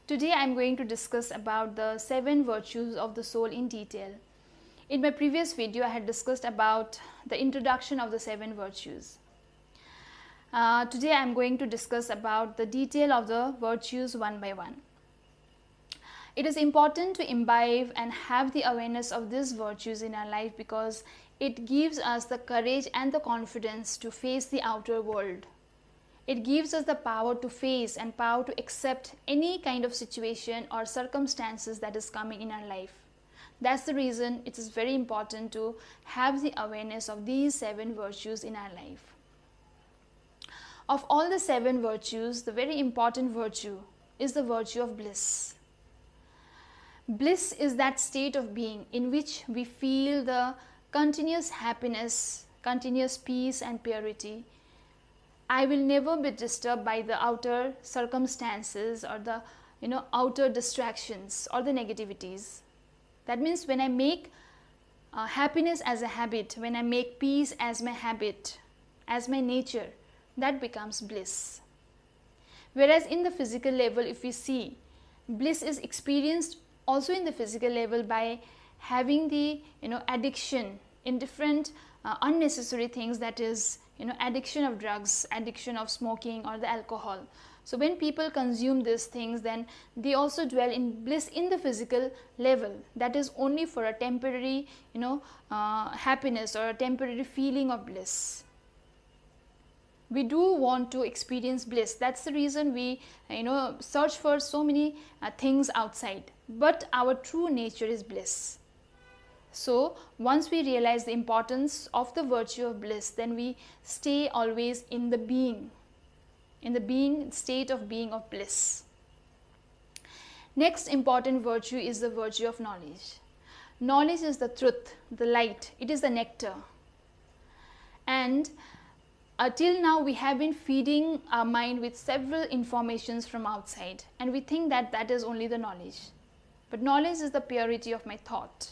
Today I am going to discuss about the 7 virtues of the soul in detail. In my previous video I had discussed about the introduction of the 7 virtues. Today I am going to discuss about the detail of the virtues one by one. It is important to imbibe and have the awareness of these virtues in our life because it gives us the courage and the confidence to face the outer world. It gives us the power to face and power to accept any kind of situation or circumstances that is coming in our life. That's the reason it is very important to have the awareness of these 7 virtues in our life. Of all the 7 virtues, the very important virtue is the virtue of bliss. Bliss is that state of being in which we feel the continuous happiness, continuous peace and purity. I will never be disturbed by the outer circumstances or the outer distractions or the negativities. That means when I make happiness as a habit, when I make peace as my habit, as my nature, that becomes bliss. Whereas in the physical level, if we see, bliss is experienced also in the physical level by having the addiction in different unnecessary things, that is addiction of drugs, addiction of smoking or the alcohol. So when people consume these things, then they also dwell in bliss in the physical level. That is only for a temporary happiness or a temporary feeling of bliss. We do want to experience bliss. That's the reason we search for so many things outside, but our true nature is bliss. So once we realize the importance of the virtue of bliss, then we stay always in the being state of being of bliss. Next important virtue is the virtue of knowledge. Knowledge is the truth, the light, it is the nectar. And till now we have been feeding our mind with several informations from outside, and we think that that is only the knowledge. But knowledge is the purity of my thought.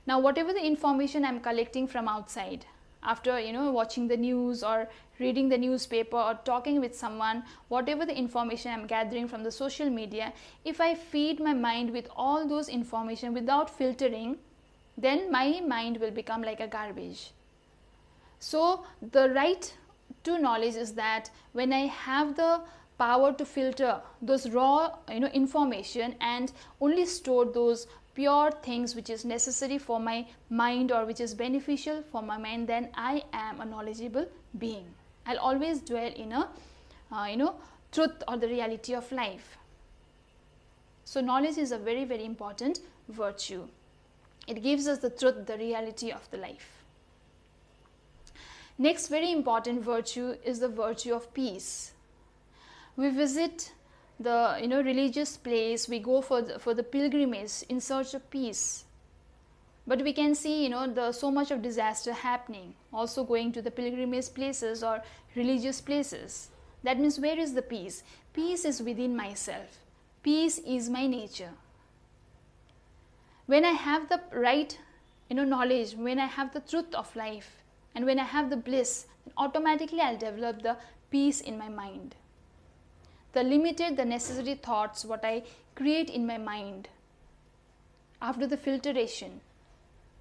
Now whatever the information I am collecting from outside, after watching the news or reading the newspaper or talking with someone, whatever the information I am gathering from the social media, if I feed my mind with all those information without filtering, then my mind will become like a garbage. So the right to knowledge is that when I have the power to filter those raw information and only store those pure things which is necessary for my mind or which is beneficial for my mind, then I am a knowledgeable being. I'll always dwell in a truth or the reality of life. So knowledge is a very, very important virtue. It gives us the truth, the reality of the life. Next very important virtue is the virtue of peace. We visit the religious place, we go for the pilgrimage in search of peace, but we can see so much of disaster happening also going to the pilgrimage places or religious places. That means where is the peace? Peace is within myself. Peace is my nature. When I have the right knowledge, when I have the truth of life, and when I have the bliss, then automatically I'll develop the peace in my mind. The necessary thoughts what I create in my mind after the filtration.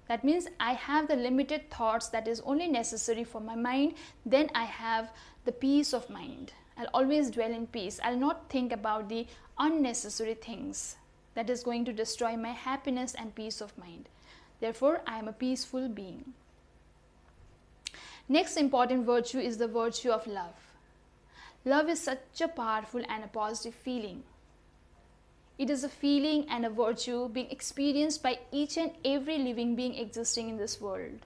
That means I have the limited thoughts that is only necessary for my mind, then I have the peace of mind. I'll always dwell in peace. I'll not think about the unnecessary things that is going to destroy my happiness and peace of mind. Therefore, I am a peaceful being. Next important virtue is the virtue of love. Love is such a powerful and a positive feeling. It is a feeling and a virtue being experienced by each and every living being existing in this world.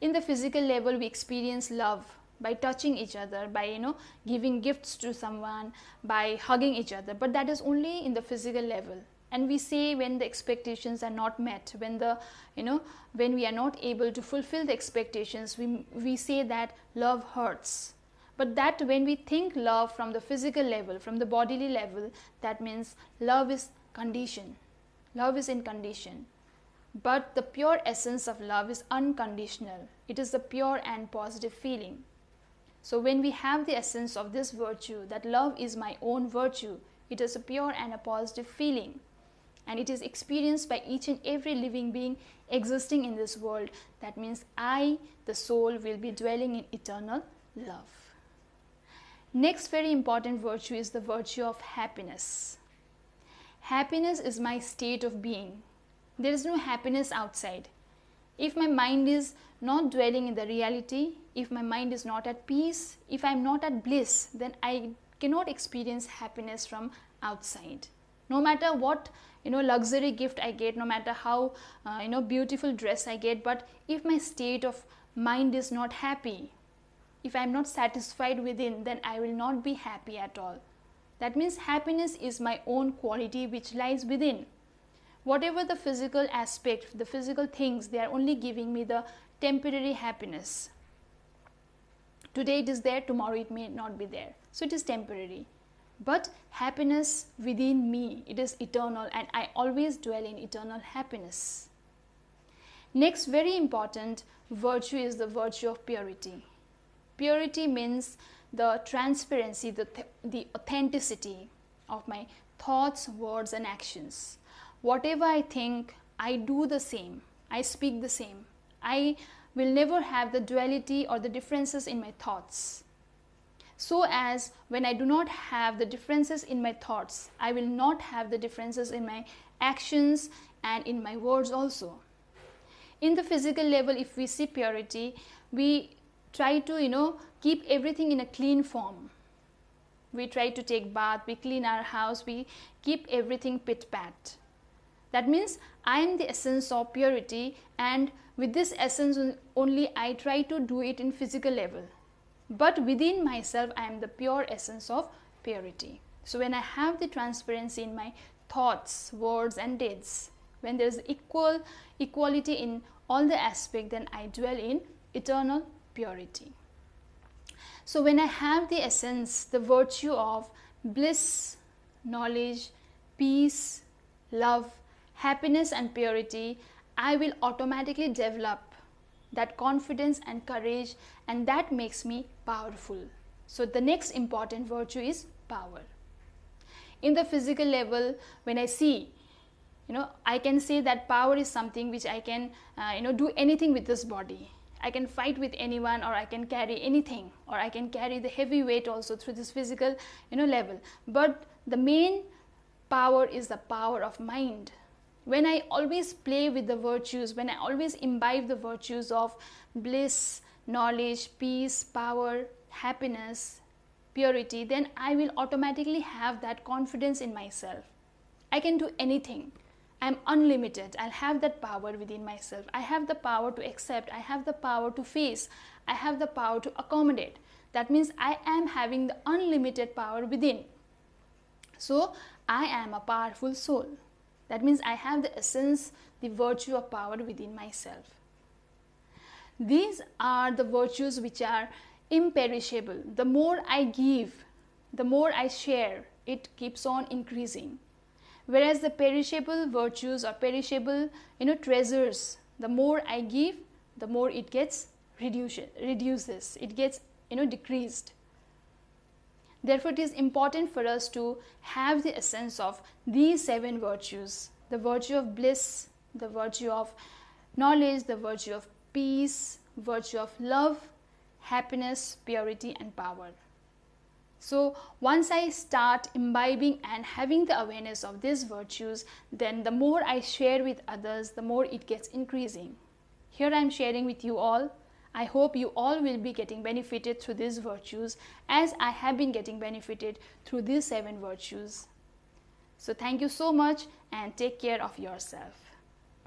In the physical level, we experience love by touching each other, by giving gifts to someone, by hugging each other, but that is only in the physical level. And we say when the expectations are not met, when when we are not able to fulfill the expectations, we say that love hurts. But that when we think love from the physical level, from the bodily level, that means love is conditioned. Love is in condition. But the pure essence of love is unconditional. It is the pure and positive feeling. So when we have the essence of this virtue, that love is my own virtue, It is a pure and a positive feeling, and it is experienced by each and every living being existing in this world. That means I, the soul, will be dwelling in eternal love. Next very important virtue is the virtue of happiness. Happiness is my state of being. There is no happiness outside. If my mind is not dwelling in the reality, if my mind is not at peace, if I am not at bliss, then I cannot experience happiness from outside. No matter what luxury gift I get, no matter how beautiful dress I get, but if my state of mind is not happy, if I am not satisfied within, then I will not be happy at all. That means happiness is my own quality which lies within. Whatever the physical aspect, the physical things, they are only giving me the temporary happiness. Today it is there, tomorrow it may not be there. So it is temporary. But happiness within me, it is eternal, and I always dwell in eternal happiness. Next very important virtue is the virtue of purity. Purity means the transparency, the authenticity of my thoughts, words and actions. Whatever I think, I do the same. I speak the same. I will never have the duality or the differences in my thoughts. So as when I do not have the differences in my thoughts, I will not have the differences in my actions and in my words also. In the physical level, if we see purity, we try to keep everything in a clean form. We try to take bath, we clean our house, we keep everything pit-pat. That means I am the essence of purity, and with this essence only I try to do it in physical level. But within myself I am the pure essence of purity. So when I have the transparency in my thoughts, words and deeds, when there is equality in all the aspects, then I dwell in eternal purity. So when I have the essence, the virtue of bliss, knowledge, peace, love, happiness and purity, I will automatically develop that confidence and courage, and that makes me powerful. So the next important virtue is power. In the physical level, when I see, I can say that power is something which I can do anything with this body. I can fight with anyone, or I can carry anything, or I can carry the heavy weight also through this physical level. But the main power is the power of mind. When I always play with the virtues, when I always imbibe the virtues of bliss, knowledge, peace, power, happiness, purity, then I will automatically have that confidence in myself. I can do anything. I am unlimited. I'll have that power within myself. I have the power to accept. I have the power to face. I have the power to accommodate. That means I am having the unlimited power within. So I am a powerful soul. That means I have the essence, the virtue of power within myself. These are the virtues which are imperishable. The more I give, the more I share, it keeps on increasing. Whereas the perishable virtues or perishable treasures, the more I give, the more it gets reduces. It gets decreased. Therefore, it is important for us to have the essence of these 7 virtues: the virtue of bliss, the virtue of knowledge, the virtue of peace, virtue of love, happiness, purity and power. So once I start imbibing and having the awareness of these virtues, then the more I share with others, the more it gets increasing. Here I am sharing with you all. I hope you all will be getting benefited through these virtues, as I have been getting benefited through these 7 virtues. So thank you so much, and take care of yourself.